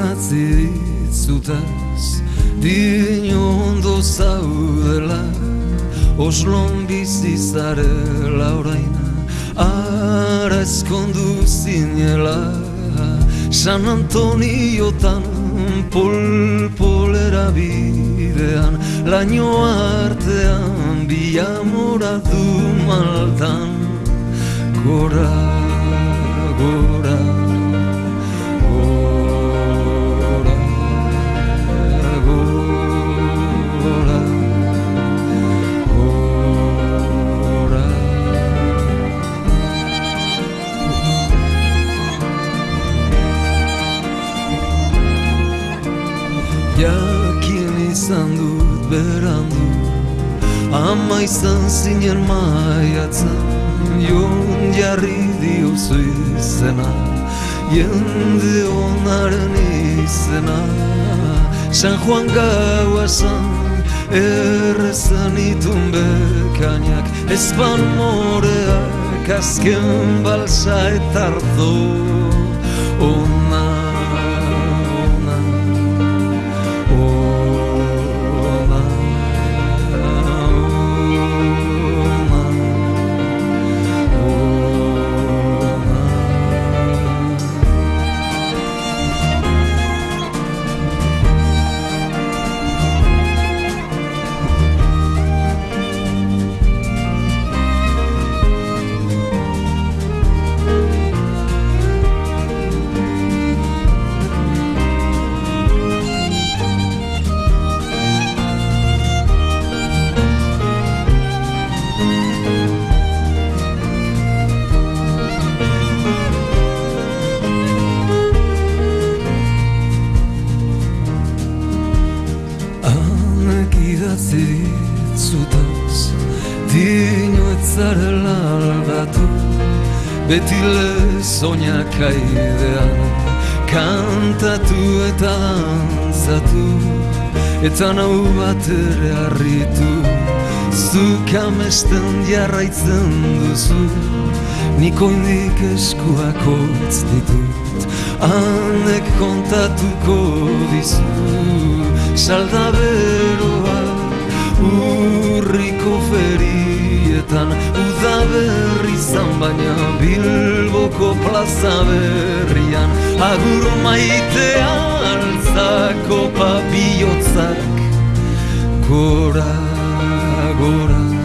idatzi ditzutaz, dino ondo zaudela, Oslon bizi zarela oraina, ara ezkondu zinela, San Antoniotan polpolera bidean, laino artean biamora du maldan, gora, gora. Jakin izan dut berandu, ama izan zinen maiatzen, jon jarri diozu izena, jende onaren izena. San Juan gaua zan, errezan itun bekainak, ezban moreak azken balsa eta ardo, ona. Zutaz, dino etzarela aldatu, beti lezoinak aidean, kantatu eta dantzatu, eta nau bat ere harritu, zuk amesten jarraitzen duzu, nik oindik eskuak hotz ditut, hanek kontatuko dizu, salda beroa, urriko ferietan, udaberri zan baina Bilboko plaza berrian, agur maitea altzako papiotzak, gora, gora.